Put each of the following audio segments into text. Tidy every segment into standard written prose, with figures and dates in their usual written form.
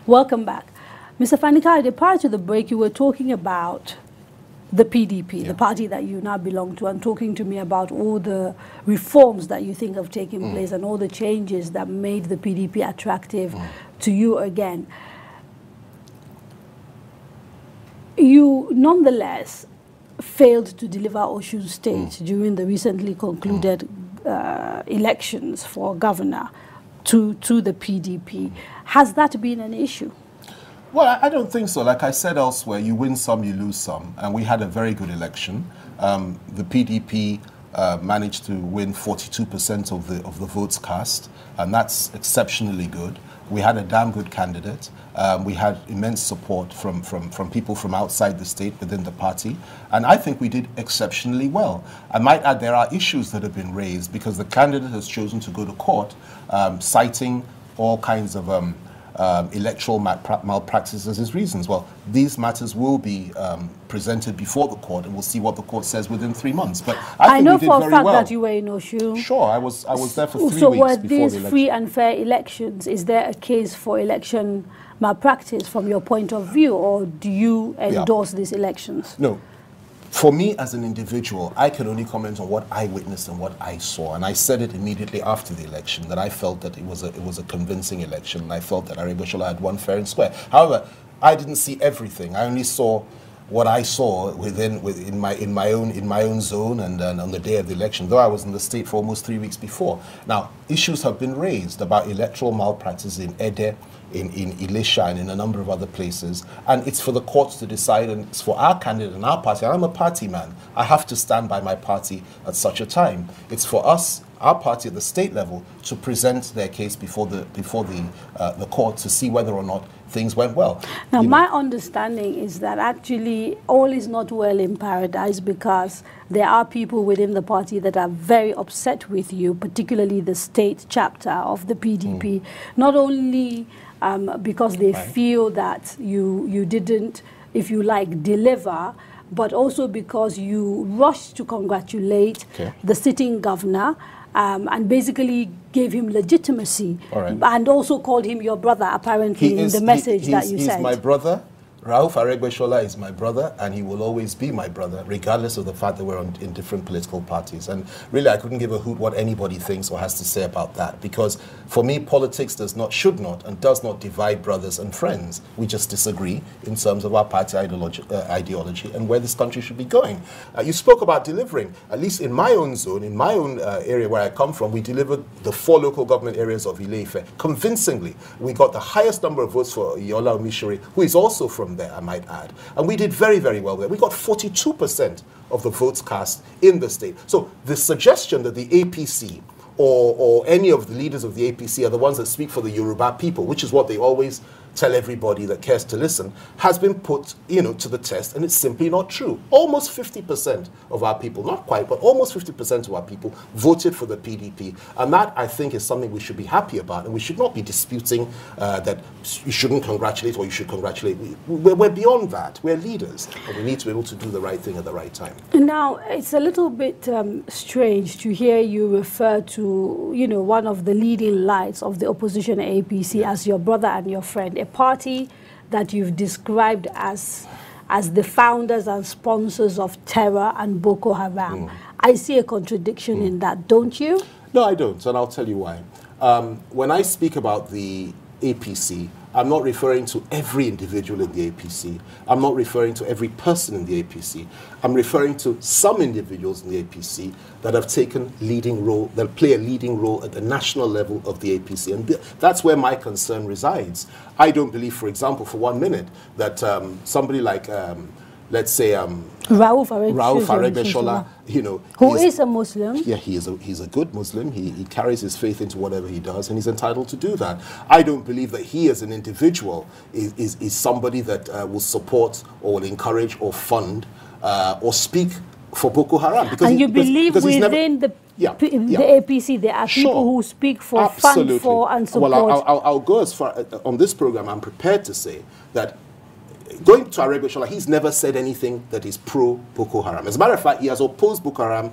Welcome back. Mr. Fani-Kayode, prior to the break, you were talking about the PDP, the party that you now belong to, and talking to me about all the reforms that you think have taken place and all the changes that made the PDP attractive to you again. You, nonetheless, failed to deliver Oshun State during the recently concluded elections for governor to the PDP. Has that been an issue? Well, I don't think so. Like I said elsewhere, you win some, you lose some. And we had a very good election. The PDP managed to win 42% of the votes cast, and that's exceptionally good. We had a damn good candidate. We had immense support from people from outside the state within the party. And I think we did exceptionally well. I might add there are issues that have been raised because the candidate has chosen to go to court, citing all kinds of electoral malpractices as reasons. Well, these matters will be presented before the court, and we'll see what the court says within 3 months. But I know think we for did a very fact well. that you were in Oshun. Sure, I was there for 3 weeks So were before the these election. free and fair elections? Is there a case for election malpractice from your point of view, or do you endorse these elections? No. For me as an individual, I can only comment on what I witnessed and what I saw. And I said it immediately after the election, that I felt that it was a convincing election. And I felt that Aregbesola had won fair and square. However, I didn't see everything. I only saw what I saw in my own zone and on the day of the election, though I was in the state for almost 3 weeks before. Now, issues have been raised about electoral malpractice in Ede, in Elisha, and in a number of other places, and it's for the courts to decide, and it's for our candidate and our party. I'm a party man. I have to stand by my party at such a time. It's for us, our party at the state level, to present their case before the court to see whether or not things went well. Now, my understanding is that actually all is not well in paradise, because there are people within the party that are very upset with you, particularly the state chapter of the PDP, not only because they feel that you didn't, if you like, deliver, but also because you rushed to congratulate the sitting governor, and basically gave him legitimacy, and also called him your brother, apparently, in the message that you sent. He's my brother. Rauf Aregbesola is my brother, and he will always be my brother, regardless of the fact that we're in different political parties. And really, I couldn't give a hoot what anybody thinks or has to say about that, because for me, politics should not, and does not divide brothers and friends. We just disagree in terms of our party ideology and where this country should be going. You spoke about delivering. At least in my own zone, in my own area where I come from, we delivered the 4 local government areas of Ile-Ife convincingly. We got the highest number of votes for Yola Omishore, who is also from there, I might add. And we did very, very well there. We got 42% of the votes cast in the state. So the suggestion that the APC or any of the leaders of the APC are the ones that speak for the Yoruba people, which is what they always tell everybody that cares to listen, has been put, to the test, and it's simply not true. Almost 50% of our people, not quite, but almost 50% of our people voted for the PDP, and that, I think, is something we should be happy about, and we should not be disputing that you shouldn't congratulate or you should congratulate. We're beyond that. We're leaders, and we need to be able to do the right thing at the right time. Now, it's a little bit strange to hear you refer to, one of the leading lights of the opposition APC as your brother and your friend, a party that you've described as the founders and sponsors of terror and Boko Haram. I see a contradiction in that, don't you? No, I don't, and I'll tell you why. When I speak about the APC, I'm not referring to every individual in the APC. I'm not referring to every person in the APC. I'm referring to some individuals in the APC that have taken leading role, that play a leading role at the national level of the APC. And that's where my concern resides. I don't believe, for example, for 1 minute, that somebody like, let's say, Rauf Aregbesola, who is a Muslim. Yeah, he's a good Muslim. He carries his faith into whatever he does, and he's entitled to do that. I don't believe that he, as an individual, is somebody that will support or will encourage or fund or speak for Boko Haram. And you believe within the APC there are people who speak for, fund for, and support? Well, I'll go as far, on this program, I'm prepared to say that going to Aregbesola, he's never said anything that is pro-Boko Haram. As a matter of fact, he has opposed Boko Haram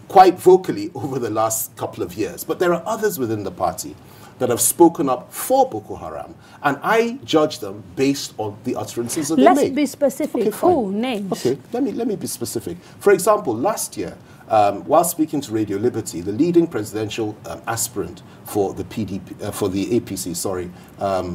quite vocally over the last couple of years. But there are others within the party that have spoken up for Boko Haram, and I judge them based on the utterances that they make. Let's be specific. Okay, fine. Who? Names? Okay, let me be specific. For example, last year, while speaking to Radio Liberty, the leading presidential aspirant for the APC,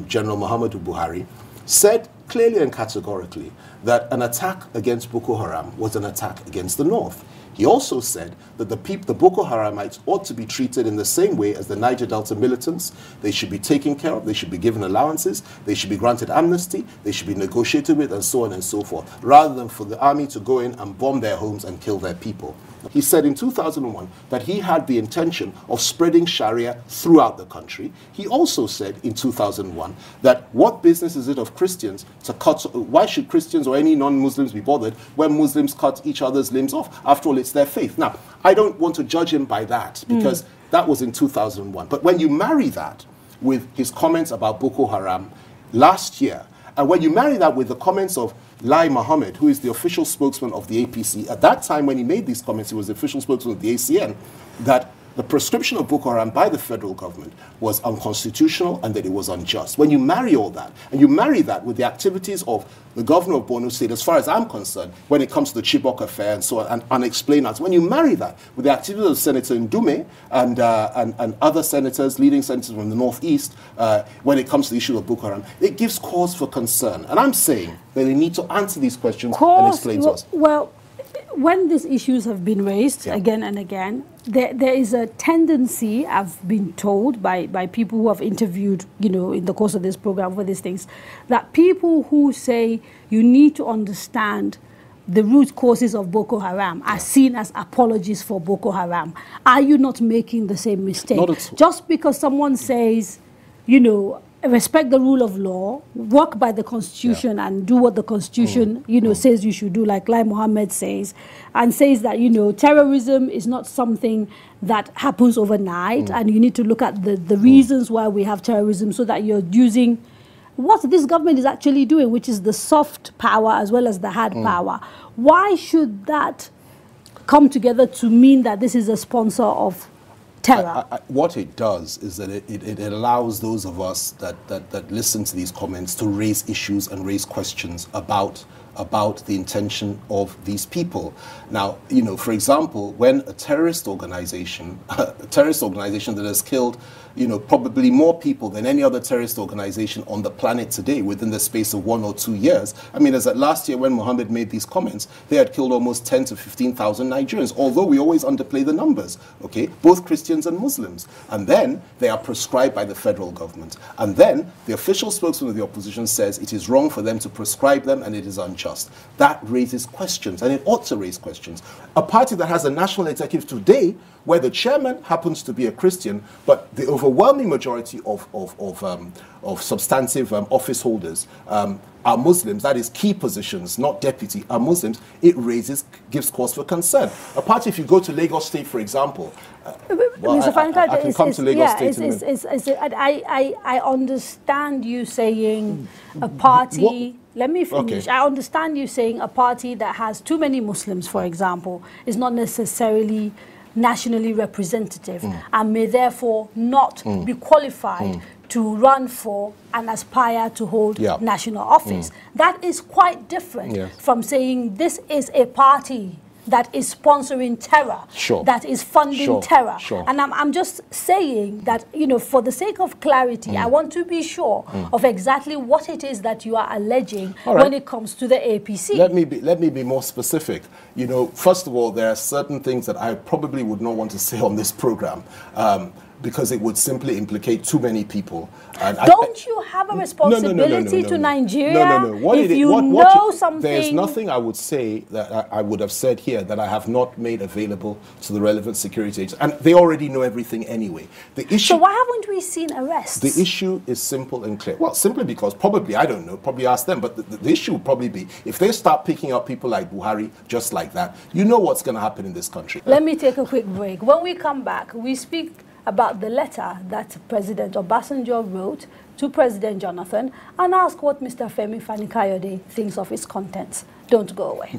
General Muhammadu Buhari, said clearly and categorically that an attack against Boko Haram was an attack against the North. He also said that the Boko Haramites ought to be treated in the same way as the Niger Delta militants. They should be taken care of, they should be given allowances, they should be granted amnesty, they should be negotiated with, and so on and so forth, rather than for the army to go in and bomb their homes and kill their people. He said in 2001 that he had the intention of spreading Sharia throughout the country. He also said in 2001 that what business is it of Christians to cut, why should Christians or any non-Muslims be bothered when Muslims cut each other's limbs off? After all, it's their faith. Now, I don't want to judge him by that because that was in 2001. But when you marry that with his comments about Boko Haram last year, and when you marry that with the comments of Lai Mohammed, who is the official spokesman of the APC, at that time when he made these comments, he was the official spokesman of the ACN, that the prescription of Boko Haram by the federal government was unconstitutional and that it was unjust. When you marry all that, and you marry that with the activities of the governor of Borno State, as far as I'm concerned, when it comes to the Chibok affair and so on, and unexplained acts, when you marry that with the activities of Senator Ndume and other senators, leading senators from the Northeast, when it comes to the issue of Boko Haram, it gives cause for concern. And I'm saying that they need to answer these questions and explain to us. Well, when these issues have been raised again and again, there is a tendency, I've been told by people who have interviewed, in the course of this program for these things, that people who say you need to understand the root causes of Boko Haram are seen as apologies for Boko Haram. Are you not making the same mistake? Not at all. Just because someone says, respect the rule of law, work by the Constitution and do what the Constitution, says you should do, like Lai Mohammed says, and says that, terrorism is not something that happens overnight, and you need to look at the reasons why we have terrorism so that you're using what this government is actually doing, which is the soft power as well as the hard power. Why should that come together to mean that this is a sponsor of terror? What it does is that it allows those of us that listen to these comments to raise issues and raise questions about the intention of these people. Now, for example, when a terrorist organization that has killed, probably more people than any other terrorist organization on the planet today within the space of 1 or 2 years. I mean, as at last year when Mohammed made these comments, they had killed almost 10 to 15,000 Nigerians, although we always underplay the numbers, okay? Both Christians and Muslims. And then they are prescribed by the federal government. And then the official spokesman of the opposition says it is wrong for them to prescribe them and it is unjust. That raises questions, and it ought to raise questions. A party that has a national executive today where the chairman happens to be a Christian, but the overwhelming majority of substantive office holders are Muslims, that is key positions, not deputy, are Muslims, it gives cause for concern. A party, if you go to Lagos State, for example, Mr. Fani-Kayode, I can come to Lagos State. I understand you saying a party... Let me finish. Okay. I understand you saying a party that has too many Muslims, for example, is not necessarily nationally representative and may therefore not be qualified to run for and aspire to hold national office. That is quite different from saying this is a party that is sponsoring terror, that is funding terror. And I'm just saying that, for the sake of clarity, I want to be sure of exactly what it is that you are alleging when it comes to the APC. Let me be more specific. First of all, there are certain things that I probably would not want to say on this program, because it would simply implicate too many people. And don't you have a responsibility to Nigeria? No. If you know something... There's nothing I would say that I would have said here that I have not made available to the relevant security agents. And they already know everything anyway. The issue, so why haven't we seen arrests? The issue is simple and clear. Well, simply because probably, I don't know, probably ask them, but the issue would probably be, if they start picking up people like Buhari just like that, you know what's going to happen in this country. Let me take a quick break. When we come back, we speak about the letter that President Obasanjo wrote to President Jonathan and ask what Mr. Femi Fani-Kayode thinks of its contents. Don't go away.